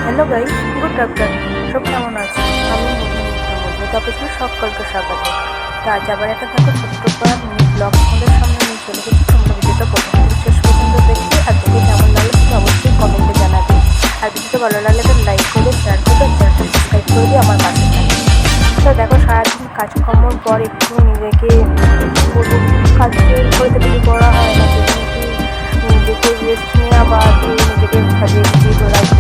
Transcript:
Hello guys, good afternoon. সব কেমন আছে? আমি তাপসের সকলকে স্বাগত। তো আজ আবার একটা দেখো ছোট্ট মিনি ব্লগ তোমাদের সামনে নিয়ে চলে গেছি। তোমরা ভিডিওটা প্রথম থেকে শেষ পর্যন্ত দেখবে, আর দেখে কেমন লাগলো তুমি অবশ্যই কমেন্টে জানাবে। আর ভিডিওটা ভালো লাগলে তো লাইক করে শেয়ার করে চ্যানেলটা সাবস্ক্রাইব করে দিয়ে আমার পাশে থাকবে। তো দেখো সারাদিন কাজকর্মর পর একটু নিজেকে কাজের করতে কিছু করা হয় না, নিজেকে রেস্ট নেওয়া বা নিজেকে সাজিয়ে গুছিয়ে